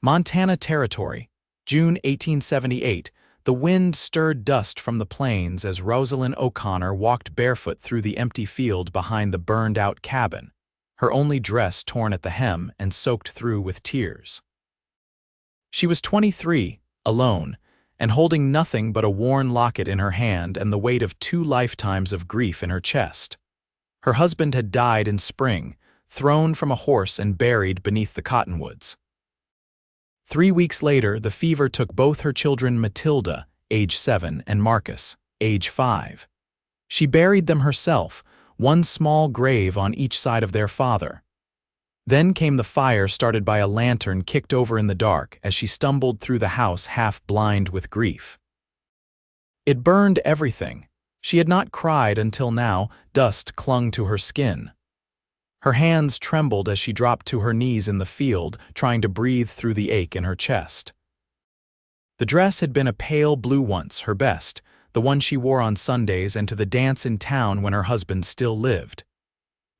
Montana Territory, June 1878. The wind stirred dust from the plains as Rosalyn O'Conner walked barefoot through the empty field behind the burned-out cabin, her only dress torn at the hem and soaked through with tears. She was 23, alone, and holding nothing but a worn locket in her hand and the weight of 2 lifetimes of grief in her chest. Her husband had died in spring, thrown from a horse and buried beneath the cottonwoods. 3 weeks later, the fever took both her children Matilda, age 7, and Marcus, age 5. She buried them herself, one small grave on each side of their father. Then came the fire started by a lantern kicked over in the dark as she stumbled through the house half blind with grief. It burned everything. She had not cried until now. Dust clung to her skin. Her hands trembled as she dropped to her knees in the field, trying to breathe through the ache in her chest. The dress had been a pale blue once, her best, the one she wore on Sundays and to the dance in town when her husband still lived.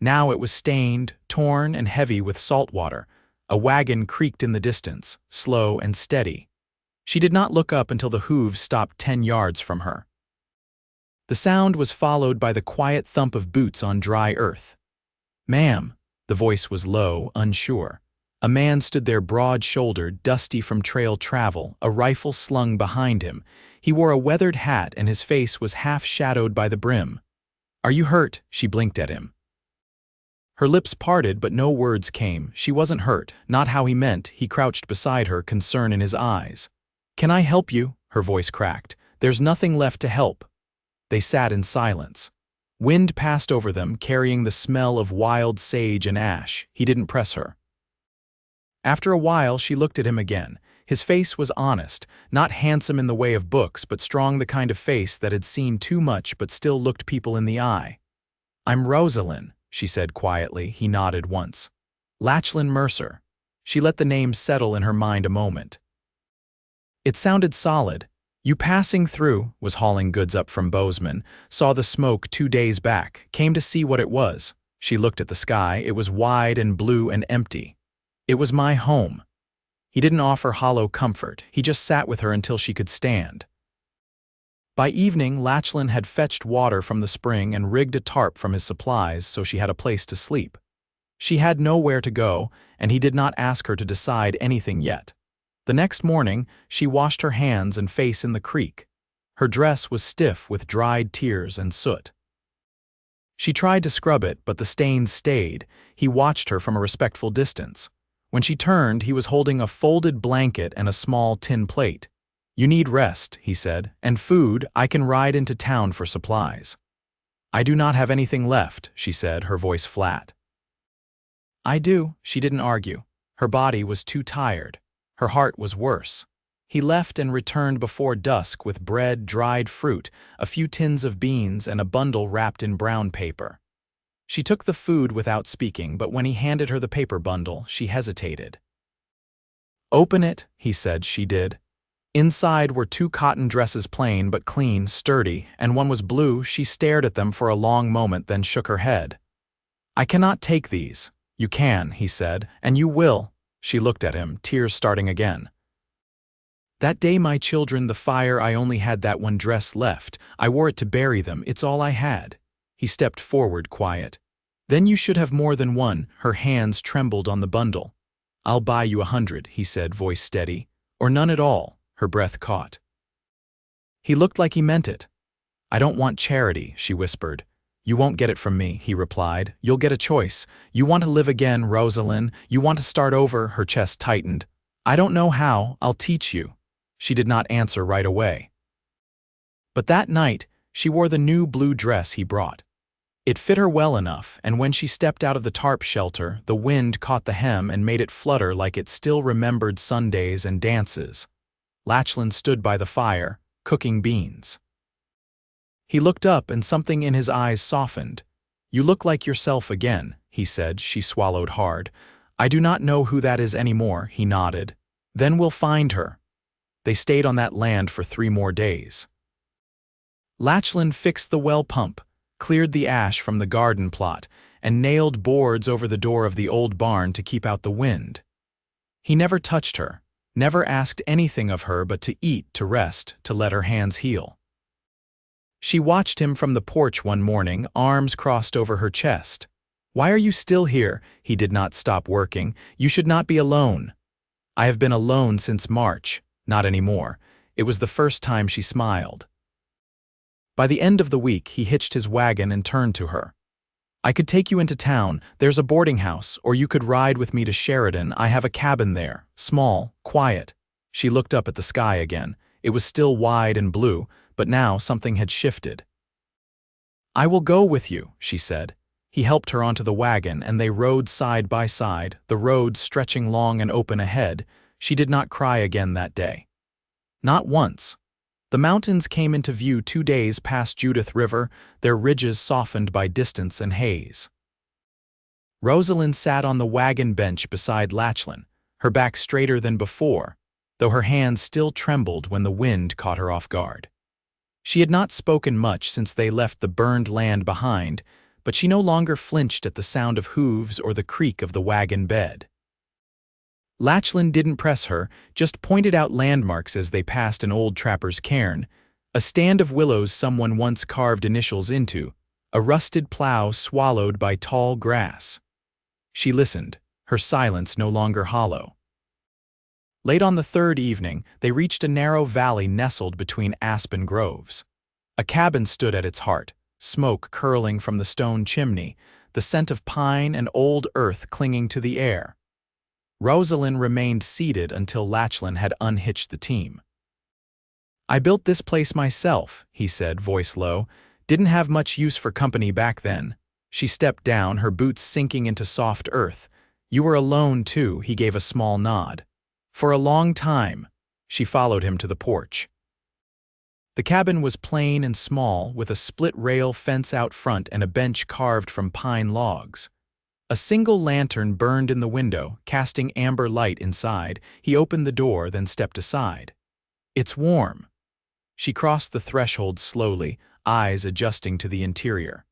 Now it was stained, torn, and heavy with salt water. A wagon creaked in the distance, slow and steady. She did not look up until the hooves stopped 10 yards from her. The sound was followed by the quiet thump of boots on dry earth. "Ma'am," the voice was low, unsure. A man stood there broad-shouldered, dusty from trail travel, a rifle slung behind him. He wore a weathered hat and his face was half-shadowed by the brim. "Are you hurt?" She blinked at him. Her lips parted, but no words came. She wasn't hurt, not how he meant. He crouched beside her, concern in his eyes. "Can I help you?" Her voice cracked. "There's nothing left to help." They sat in silence. Wind passed over them, carrying the smell of wild sage and ash. He didn't press her. After a while, she looked at him again. His face was honest, not handsome in the way of books, but strong, the kind of face that had seen too much but still looked people in the eye. "I'm Rosalyn," she said quietly. He nodded once. "Lachlan Mercer." She let the name settle in her mind a moment. It sounded solid. "You passing through," was hauling goods up from Bozeman, "saw the smoke 2 days back, came to see what it was." She looked at the sky. It was wide and blue and empty. "It was my home." He didn't offer hollow comfort. He just sat with her until she could stand. By evening, Lachlan had fetched water from the spring and rigged a tarp from his supplies so she had a place to sleep. She had nowhere to go, and he did not ask her to decide anything yet. The next morning, she washed her hands and face in the creek. Her dress was stiff with dried tears and soot. She tried to scrub it, but the stains stayed. He watched her from a respectful distance. When she turned, he was holding a folded blanket and a small tin plate. "You need rest," he said, "and food. I can ride into town for supplies." "I do not have anything left," she said, her voice flat. "I do." She didn't argue. Her body was too tired. Her heart was worse. He left and returned before dusk with bread, dried fruit, a few tins of beans, and a bundle wrapped in brown paper. She took the food without speaking, but when he handed her the paper bundle, she hesitated. "Open it," he said. She did. Inside were 2 cotton dresses, plain but clean, sturdy, and one was blue. She stared at them for a long moment, then shook her head. "I cannot take these." "You can," he said, "and you will." She looked at him, tears starting again. "That day my children, the fire, I only had that one dress left. I wore it to bury them. It's all I had." He stepped forward, quiet. "Then you should have more than one." Her hands trembled on the bundle. "I'll buy you 100, he said, voice steady. "Or none at all." Her breath caught. He looked like he meant it. "I don't want charity," she whispered. "You won't get it from me," he replied. "You'll get a choice. You want to live again, Rosalyn. You want to start over." Her chest tightened. "I don't know how. I'll teach you." She did not answer right away. But that night, she wore the new blue dress he brought. It fit her well enough, and when she stepped out of the tarp shelter, the wind caught the hem and made it flutter like it still remembered Sundays and dances. Lachlan stood by the fire, cooking beans. He looked up and something in his eyes softened. "You look like yourself again," he said. She swallowed hard. "I do not know who that is anymore," he nodded. "Then we'll find her." They stayed on that land for 3 more days. Lachlan fixed the well pump, cleared the ash from the garden plot, and nailed boards over the door of the old barn to keep out the wind. He never touched her. Never asked anything of her but to eat, to rest, to let her hands heal. She watched him from the porch one morning, arms crossed over her chest. "Why are you still here?" He did not stop working. "You should not be alone." "I have been alone since March." "Not anymore." It was the first time she smiled. By the end of the week, he hitched his wagon and turned to her. "I could take you into town. There's a boarding house, or you could ride with me to Sheridan. I have a cabin there. Small, quiet." She looked up at the sky again. It was still wide and blue, but now something had shifted. "I will go with you," she said. He helped her onto the wagon, and they rode side by side, the road stretching long and open ahead. She did not cry again that day. Not once. The mountains came into view 2 days past Judith River, their ridges softened by distance and haze. Rosalyn sat on the wagon bench beside Lachlan, her back straighter than before, though her hands still trembled when the wind caught her off guard. She had not spoken much since they left the burned land behind, but she no longer flinched at the sound of hooves or the creak of the wagon bed. Lachlan didn't press her, just pointed out landmarks as they passed an old trapper's cairn, a stand of willows someone once carved initials into, a rusted plow swallowed by tall grass. She listened, her silence no longer hollow. Late on the third evening, they reached a narrow valley nestled between aspen groves. A cabin stood at its heart, smoke curling from the stone chimney, the scent of pine and old earth clinging to the air. Rosalyn remained seated until Lachlan had unhitched the team. "I built this place myself," he said, voice low. "Didn't have much use for company back then." She stepped down, her boots sinking into soft earth. "You were alone, too," he gave a small nod. "For a long time." She followed him to the porch. The cabin was plain and small, with a split-rail fence out front and a bench carved from pine logs. A single lantern burned in the window, casting amber light inside. He opened the door, then stepped aside. "It's warm." She crossed the threshold slowly, eyes adjusting to the interior.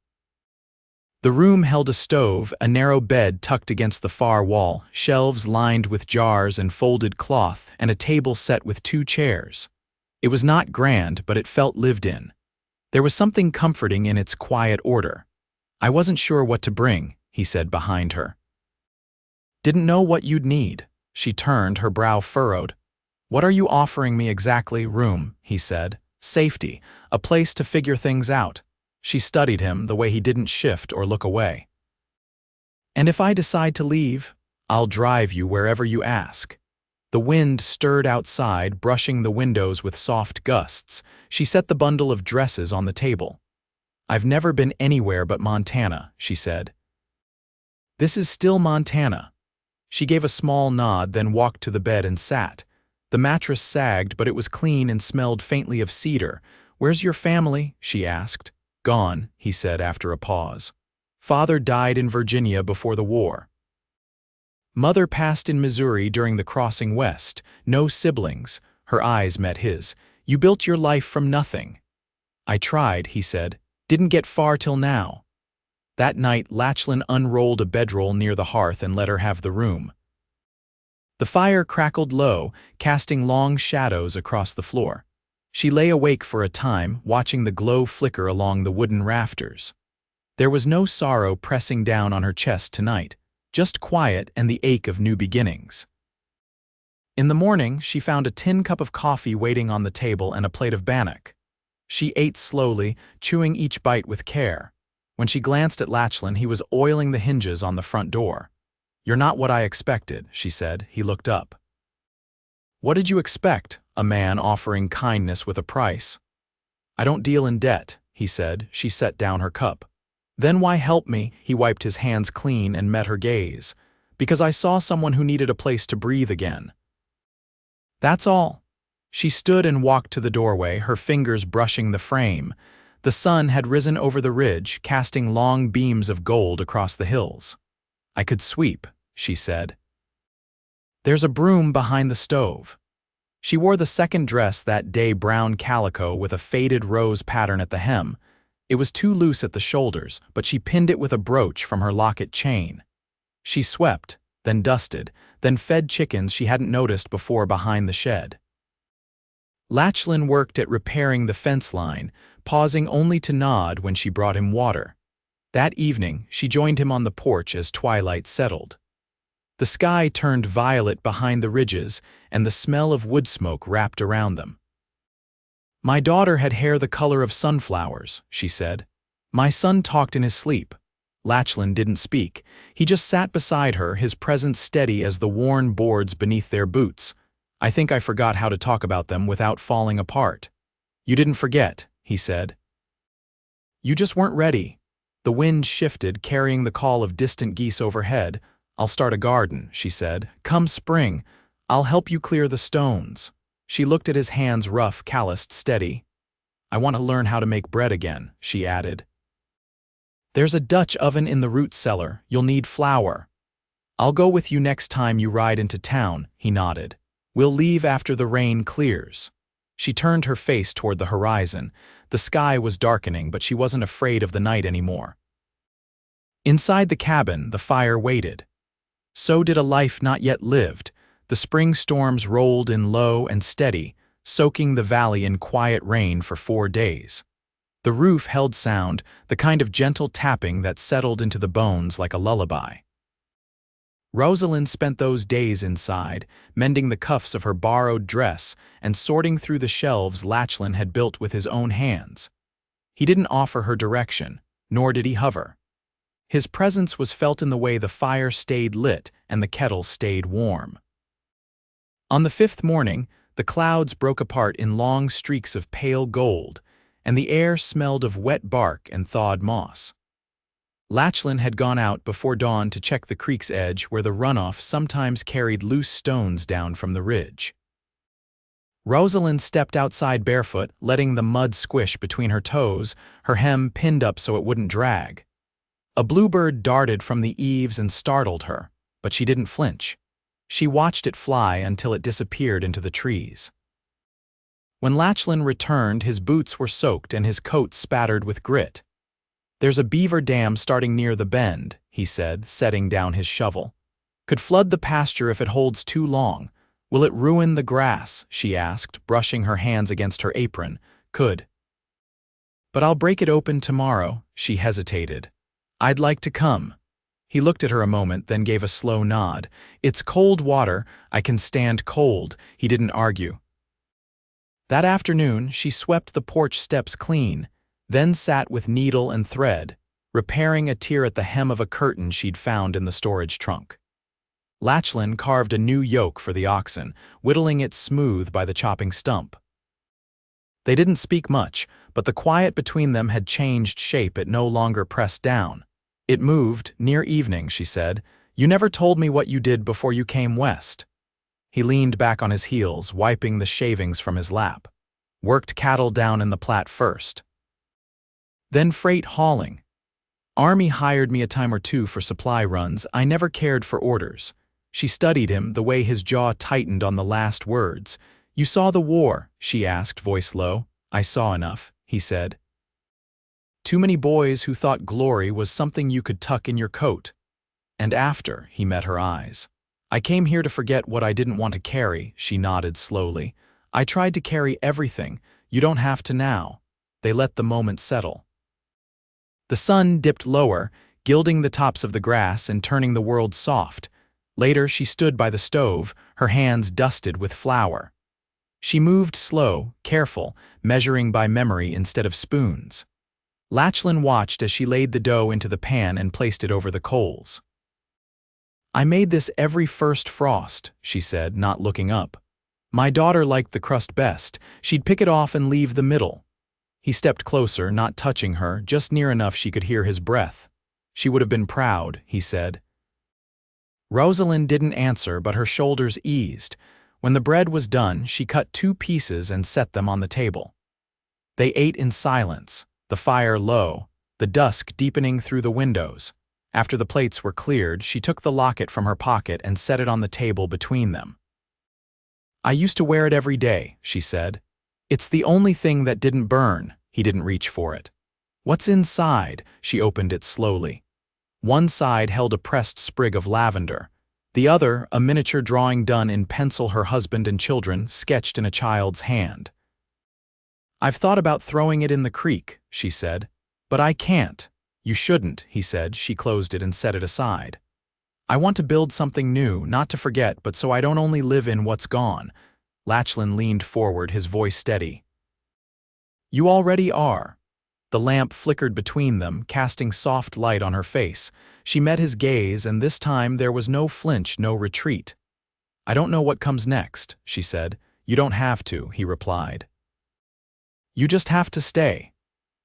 The room held a stove, a narrow bed tucked against the far wall, shelves lined with jars and folded cloth, and a table set with 2 chairs. It was not grand, but it felt lived in. There was something comforting in its quiet order. "I wasn't sure what to bring," he said behind her. "Didn't know what you'd need." She turned, her brow furrowed. "What are you offering me exactly?" "Room," he said. "Safety. A place to figure things out." She studied him, the way he didn't shift or look away. "And if I decide to leave, I'll drive you wherever you ask." The wind stirred outside, brushing the windows with soft gusts. She set the bundle of dresses on the table. "I've never been anywhere but Montana," she said. "This is still Montana." She gave a small nod, then walked to the bed and sat. The mattress sagged, but it was clean and smelled faintly of cedar. "Where's your family?" she asked. "Gone," he said after a pause. "Father died in Virginia before the war. Mother passed in Missouri during the crossing west. No siblings." Her eyes met his. "You built your life from nothing." "I tried," he said. "Didn't get far till now." That night, Lachlan unrolled a bedroll near the hearth and let her have the room. The fire crackled low, casting long shadows across the floor. She lay awake for a time, watching the glow flicker along the wooden rafters. There was no sorrow pressing down on her chest tonight, just quiet and the ache of new beginnings. In the morning, she found a tin cup of coffee waiting on the table and a plate of bannock. She ate slowly, chewing each bite with care. When she glanced at Lachlan, he was oiling the hinges on the front door. "You're not what I expected," she said. He looked up. "What did you expect? A man offering kindness with a price." "I don't deal in debt," he said. She set down her cup. "Then why help me?" He wiped his hands clean and met her gaze. "Because I saw someone who needed a place to breathe again." "That's all." She stood and walked to the doorway, her fingers brushing the frame. The sun had risen over the ridge, casting long beams of gold across the hills. "I could sweep," she said. "There's a broom behind the stove." She wore the second dress that day, brown calico with a faded rose pattern at the hem. It was too loose at the shoulders, but she pinned it with a brooch from her locket chain. She swept, then dusted, then fed chickens she hadn't noticed before behind the shed. Lachlan worked at repairing the fence line, pausing only to nod when she brought him water. That evening, she joined him on the porch as twilight settled. The sky turned violet behind the ridges, and the smell of wood smoke wrapped around them. "My daughter had hair the color of sunflowers," she said. "My son talked in his sleep." Lachlan didn't speak. He just sat beside her, his presence steady as the worn boards beneath their boots. "I think I forgot how to talk about them without falling apart." "You didn't forget," he said. "You just weren't ready." The wind shifted, carrying the call of distant geese overhead. "I'll start a garden," she said. "Come spring, I'll help you clear the stones." She looked at his hands, rough, calloused, steady. "I want to learn how to make bread again," she added. "There's a Dutch oven in the root cellar. You'll need flour." "I'll go with you next time you ride into town," he nodded. "We'll leave after the rain clears." She turned her face toward the horizon. The sky was darkening, but she wasn't afraid of the night anymore. Inside the cabin, the fire waited. So did a life not yet lived. The spring storms rolled in low and steady, soaking the valley in quiet rain for 4 days. The roof held sound, the kind of gentle tapping that settled into the bones like a lullaby. Rosalyn spent those days inside, mending the cuffs of her borrowed dress and sorting through the shelves Lachlan had built with his own hands. He didn't offer her direction, nor did he hover. His presence was felt in the way the fire stayed lit and the kettle stayed warm. On the 5th morning, the clouds broke apart in long streaks of pale gold, and the air smelled of wet bark and thawed moss. Lachlan had gone out before dawn to check the creek's edge where the runoff sometimes carried loose stones down from the ridge. Rosalyn stepped outside barefoot, letting the mud squish between her toes, her hem pinned up so it wouldn't drag. A bluebird darted from the eaves and startled her, but she didn't flinch. She watched it fly until it disappeared into the trees. When Lachlan returned, his boots were soaked and his coat spattered with grit. "There's a beaver dam starting near the bend," he said, setting down his shovel. "Could flood the pasture if it holds too long. Will it ruin the grass?" she asked, brushing her hands against her apron. "Could. But I'll break it open tomorrow." She hesitated. "I'd like to come." He looked at her a moment, then gave a slow nod. "It's cold water. I can stand cold." He didn't argue. That afternoon, she swept the porch steps clean, then sat with needle and thread, repairing a tear at the hem of a curtain she'd found in the storage trunk. Lachlan carved a new yoke for the oxen, whittling it smooth by the chopping stump. They didn't speak much, but the quiet between them had changed shape. It no longer pressed down. "It moved near evening," she said. "You never told me what you did before you came west." He leaned back on his heels, wiping the shavings from his lap. "Worked cattle down in the Platte first. Then freight hauling. Army hired me a time or two for supply runs. I never cared for orders." She studied him, the way his jaw tightened on the last words. "You saw the war?" she asked, voice low. "I saw enough," he said. "Too many boys who thought glory was something you could tuck in your coat." And after, he met her eyes. "I came here to forget what I didn't want to carry," she nodded slowly. "I tried to carry everything. You don't have to now." They let the moment settle. The sun dipped lower, gilding the tops of the grass and turning the world soft. Later, she stood by the stove, her hands dusted with flour. She moved slow, careful, measuring by memory instead of spoons. Lachlan watched as she laid the dough into the pan and placed it over the coals. "I made this every first frost," she said, not looking up. "My daughter liked the crust best. She'd pick it off and leave the middle." He stepped closer, not touching her, just near enough she could hear his breath. "She would have been proud," he said. Rosalyn didn't answer, but her shoulders eased. When the bread was done, she cut 2 pieces and set them on the table. They ate in silence, the fire low, the dusk deepening through the windows. After the plates were cleared, she took the locket from her pocket and set it on the table between them. "I used to wear it every day," she said. "It's the only thing that didn't burn." He didn't reach for it. "What's inside?" She opened it slowly. One side held a pressed sprig of lavender. The other, a miniature drawing done in pencil her husband and children sketched in a child's hand. "I've thought about throwing it in the creek," she said. "But I can't." "You shouldn't," he said. She closed it and set it aside. "I want to build something new, not to forget, but so I don't only live in what's gone." Lachlan leaned forward, his voice steady. "You already are." The lamp flickered between them, casting soft light on her face. She met his gaze, and this time there was no flinch, no retreat. "I don't know what comes next," she said. "You don't have to," he replied. "You just have to stay."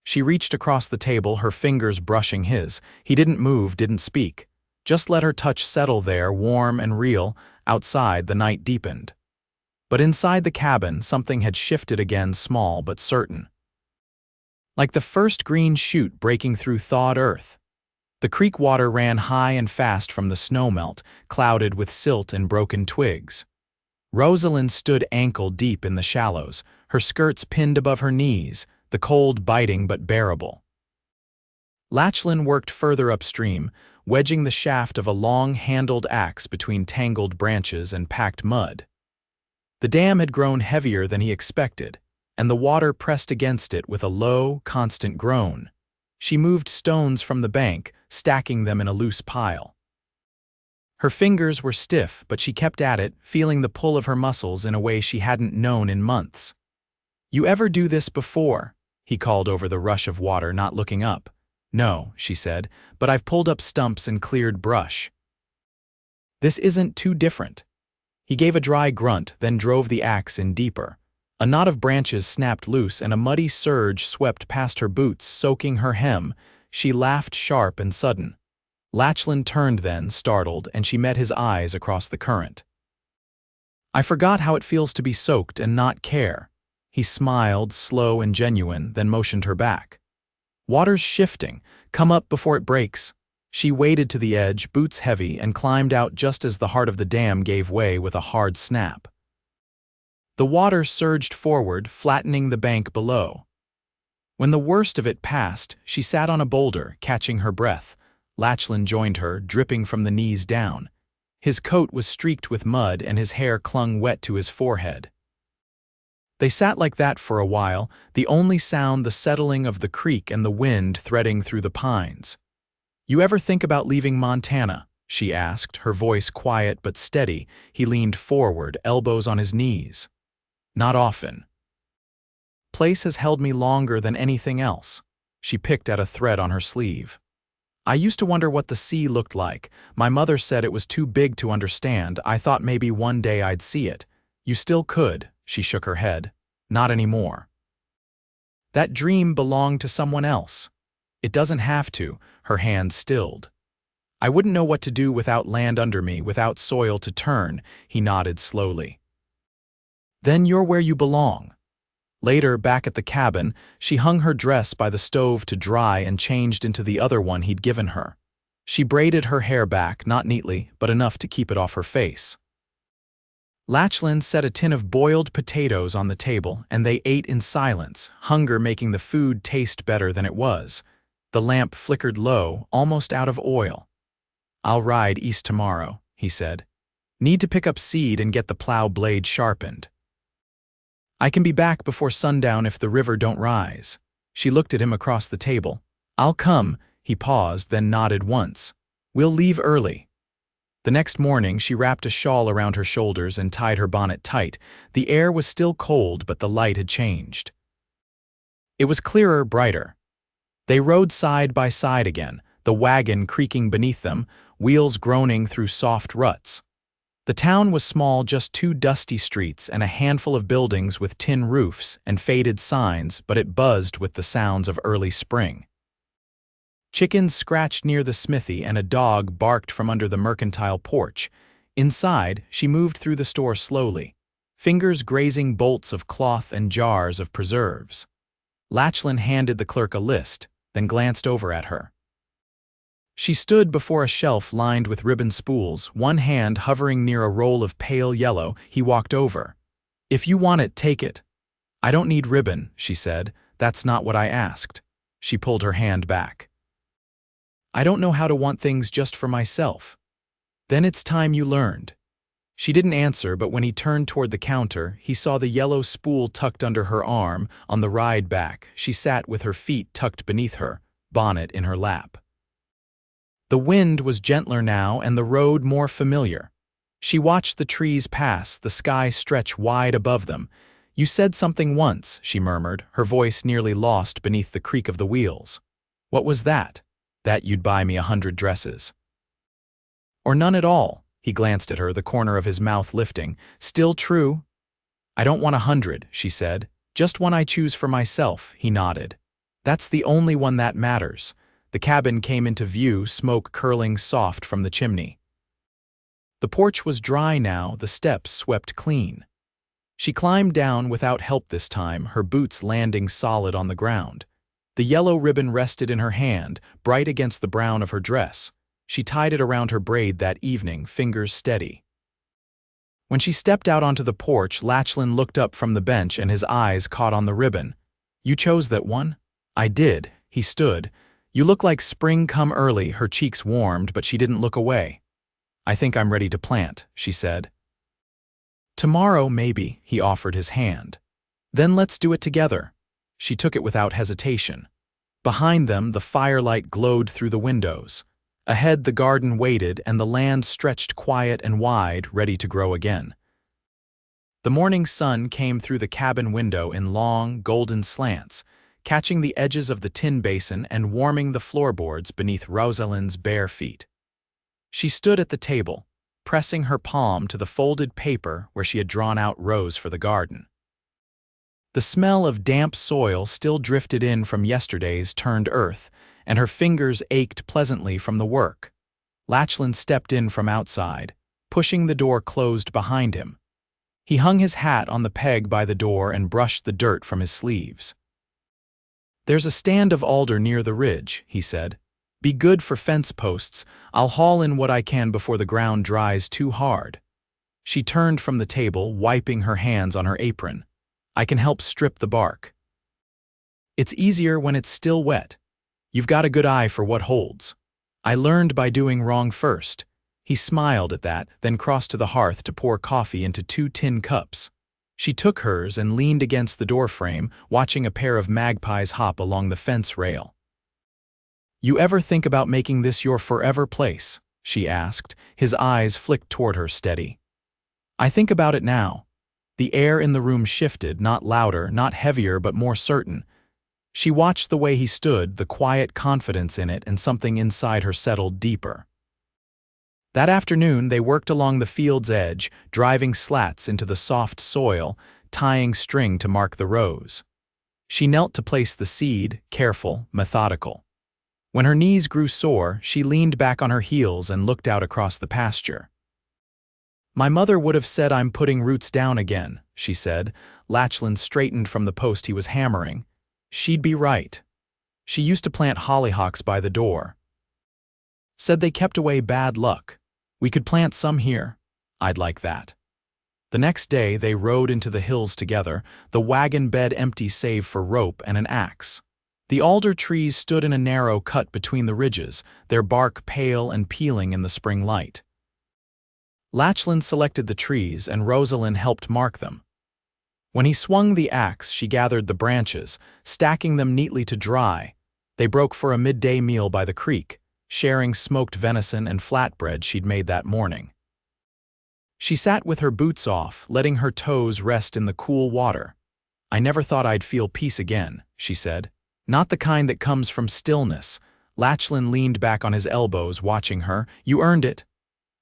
She reached across the table, her fingers brushing his. He didn't move, didn't speak. Just let her touch settle there, warm and real. Outside, the night deepened. But inside the cabin, something had shifted again, small but certain. Like the first green shoot breaking through thawed earth. The creek water ran high and fast from the snowmelt, clouded with silt and broken twigs. Rosalyn stood ankle-deep in the shallows, her skirts pinned above her knees, the cold biting but bearable. Lachlan worked further upstream, wedging the shaft of a long-handled axe between tangled branches and packed mud. The dam had grown heavier than he expected, and the water pressed against it with a low, constant groan. She moved stones from the bank, stacking them in a loose pile. Her fingers were stiff, but she kept at it, feeling the pull of her muscles in a way she hadn't known in months. "You ever do this before?" he called over the rush of water, not looking up. "No," she said, "but I've pulled up stumps and cleared brush." "This isn't too different." He gave a dry grunt, then drove the axe in deeper. A knot of branches snapped loose and a muddy surge swept past her boots, soaking her hem. She laughed sharp and sudden. Lachlan turned then, startled, and she met his eyes across the current. "I forgot how it feels to be soaked and not care." He smiled, slow and genuine, then motioned her back. "Water's shifting. Come up before it breaks." She waded to the edge, boots heavy, and climbed out just as the heart of the dam gave way with a hard snap. The water surged forward, flattening the bank below. When the worst of it passed, she sat on a boulder, catching her breath. Lachlan joined her, dripping from the knees down. His coat was streaked with mud and his hair clung wet to his forehead. They sat like that for a while, the only sound the settling of the creek and the wind threading through the pines. "You ever think about leaving Montana?" she asked, her voice quiet but steady. He leaned forward, elbows on his knees. "Not often. Place has held me longer than anything else." She picked at a thread on her sleeve. "I used to wonder what the sea looked like. My mother said it was too big to understand. I thought maybe one day I'd see it." "You still could," she shook her head. "Not anymore. That dream belonged to someone else." "It doesn't have to," her hand stilled. "I wouldn't know what to do without land under me, without soil to turn." He nodded slowly. "Then you're where you belong." Later, back at the cabin, she hung her dress by the stove to dry and changed into the other one he'd given her. She braided her hair back, not neatly, but enough to keep it off her face. Lachlan set a tin of boiled potatoes on the table, and they ate in silence, hunger making the food taste better than it was. The lamp flickered low, almost out of oil. "I'll ride east tomorrow," he said. "Need to pick up seed and get the plow blade sharpened. I can be back before sundown if the river don't rise." She looked at him across the table. "I'll come." He paused, then nodded once. "We'll leave early." The next morning, she wrapped a shawl around her shoulders and tied her bonnet tight. The air was still cold, but the light had changed. It was clearer, brighter. They rode side by side again, the wagon creaking beneath them, wheels groaning through soft ruts. The town was small, just 2 dusty streets and a handful of buildings with tin roofs and faded signs, but it buzzed with the sounds of early spring. Chickens scratched near the smithy and a dog barked from under the mercantile porch. Inside, she moved through the store slowly, fingers grazing bolts of cloth and jars of preserves. Lachlan handed the clerk a list, then glanced over at her. She stood before a shelf lined with ribbon spools, one hand hovering near a roll of pale yellow. He walked over. "If you want it, take it." "I don't need ribbon," she said. "That's not what I asked." She pulled her hand back. "I don't know how to want things just for myself." Then it's time you learned. She didn't answer, but when he turned toward the counter, he saw the yellow spool tucked under her arm. On the ride back, she sat with her feet tucked beneath her, bonnet in her lap. The wind was gentler now and the road more familiar. She watched the trees pass, the sky stretch wide above them. "You said something once," she murmured, her voice nearly lost beneath the creak of the wheels. "What was that?" "That you'd buy me 100 dresses." "Or none at all." He glanced at her, the corner of his mouth lifting. "Still true?" "I don't want 100, she said. "Just one I choose for myself," he nodded. "That's the only one that matters." The cabin came into view, smoke curling soft from the chimney. The porch was dry now, the steps swept clean. She climbed down without help this time, her boots landing solid on the ground. The yellow ribbon rested in her hand, bright against the brown of her dress. She tied it around her braid that evening, fingers steady. When she stepped out onto the porch, Lachlan looked up from the bench and his eyes caught on the ribbon. "You chose that one?" "I did." He stood. "You look like spring come early." Her cheeks warmed, but she didn't look away. "I think I'm ready to plant," she said. "Tomorrow, maybe," he offered his hand. "Then let's do it together." She took it without hesitation. Behind them, the firelight glowed through the windows. Ahead, the garden waited, and the land stretched quiet and wide, ready to grow again. The morning sun came through the cabin window in long, golden slants, catching the edges of the tin basin and warming the floorboards beneath Rosalyn's bare feet. She stood at the table, pressing her palm to the folded paper where she had drawn out rows for the garden. The smell of damp soil still drifted in from yesterday's turned earth, and her fingers ached pleasantly from the work. Lachlan stepped in from outside, pushing the door closed behind him. He hung his hat on the peg by the door and brushed the dirt from his sleeves. "There's a stand of alder near the ridge," he said. "Be good for fence posts. I'll haul in what I can before the ground dries too hard." She turned from the table, wiping her hands on her apron. "I can help strip the bark. It's easier when it's still wet. You've got a good eye for what holds. I learned by doing wrong first." He smiled at that, then crossed to the hearth to pour coffee into 2 tin cups. She took hers and leaned against the doorframe, watching a pair of magpies hop along the fence rail. "You ever think about making this your forever place?" she asked. His eyes flicked toward her steady. "I think about it now." The air in the room shifted, not louder, not heavier, but more certain. She watched the way he stood, the quiet confidence in it, and something inside her settled deeper. That afternoon, they worked along the field's edge, driving slats into the soft soil, tying string to mark the rows. She knelt to place the seed, careful, methodical. When her knees grew sore, she leaned back on her heels and looked out across the pasture. "My mother would have said I'm putting roots down again," she said. Lachlan straightened from the post he was hammering. "She'd be right. She used to plant hollyhocks by the door. Said they kept away bad luck. We could plant some here. I'd like that." The next day they rode into the hills together, the wagon bed empty save for rope and an axe. The alder trees stood in a narrow cut between the ridges, their bark pale and peeling in the spring light. Lachlan selected the trees and Rosalyn helped mark them. When he swung the axe, she gathered the branches, stacking them neatly to dry. They broke for a midday meal by the creek, sharing smoked venison and flatbread she'd made that morning. She sat with her boots off, letting her toes rest in the cool water. "I never thought I'd feel peace again," she said. "Not the kind that comes from stillness." Lachlan leaned back on his elbows, watching her. "You earned it."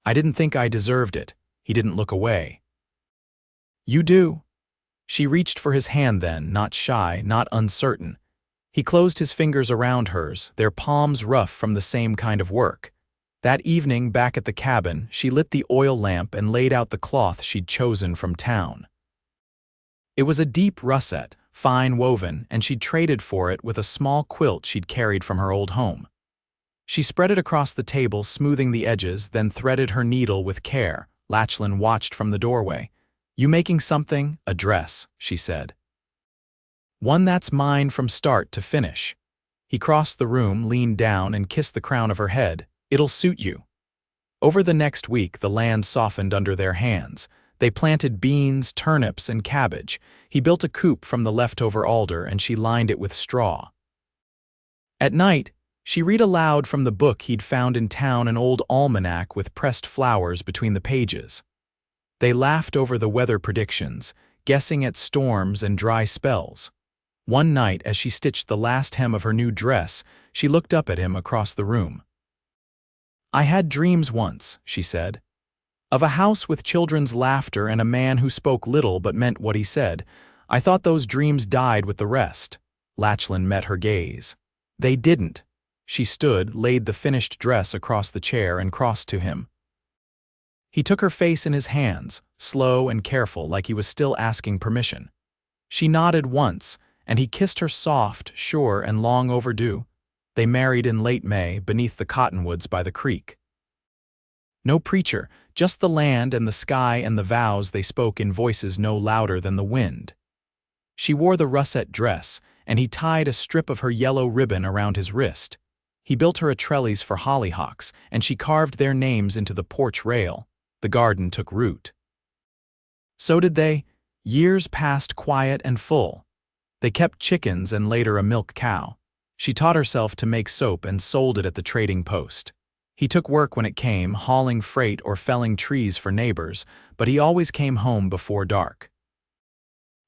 "I didn't think I deserved it." He didn't look away. "You do." She reached for his hand then, not shy, not uncertain. He closed his fingers around hers, their palms rough from the same kind of work. That evening, back at the cabin, she lit the oil lamp and laid out the cloth she'd chosen from town. It was a deep russet, fine woven, and she'd traded for it with a small quilt she'd carried from her old home. She spread it across the table, smoothing the edges, then threaded her needle with care. Lachlan watched from the doorway. "You making something?" "A dress," she said. "One that's mine from start to finish." He crossed the room, leaned down, and kissed the crown of her head. "It'll suit you." Over the next week, the land softened under their hands. They planted beans, turnips, and cabbage. He built a coop from the leftover alder, and she lined it with straw. At night, she read aloud from the book he'd found in town, an old almanac with pressed flowers between the pages. They laughed over the weather predictions, guessing at storms and dry spells. One night, as she stitched the last hem of her new dress, she looked up at him across the room. "I had dreams once," she said, "of a house with children's laughter and a man who spoke little but meant what he said. I thought those dreams died with the rest." Lachlan met her gaze. "They didn't." She stood, laid the finished dress across the chair, and crossed to him. He took her face in his hands, slow and careful, like he was still asking permission. She nodded once, and he kissed her soft, sure, and long overdue. They married in late May, beneath the cottonwoods by the creek. No preacher, just the land and the sky and the vows they spoke in voices no louder than the wind. She wore the russet dress, and he tied a strip of her yellow ribbon around his wrist. He built her a trellis for hollyhocks, and she carved their names into the porch rail. The garden took root. So did they. Years passed quiet and full. They kept chickens and later a milk cow. She taught herself to make soap and sold it at the trading post. He took work when it came, hauling freight or felling trees for neighbors, but he always came home before dark.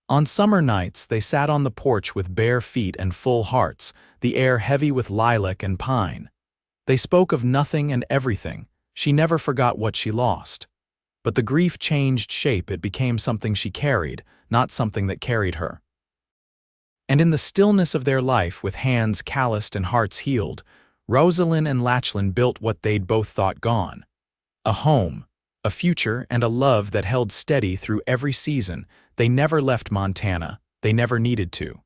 On summer nights, they sat on the porch with bare feet and full hearts, the air heavy with lilac and pine. They spoke of nothing and everything. She never forgot what she lost. But the grief changed shape. It became something she carried, not something that carried her. And in the stillness of their life, with hands calloused and hearts healed, Rosalyn and Lachlan built what they'd both thought gone. A home, a future, and a love that held steady through every season. They never left Montana. They never needed to.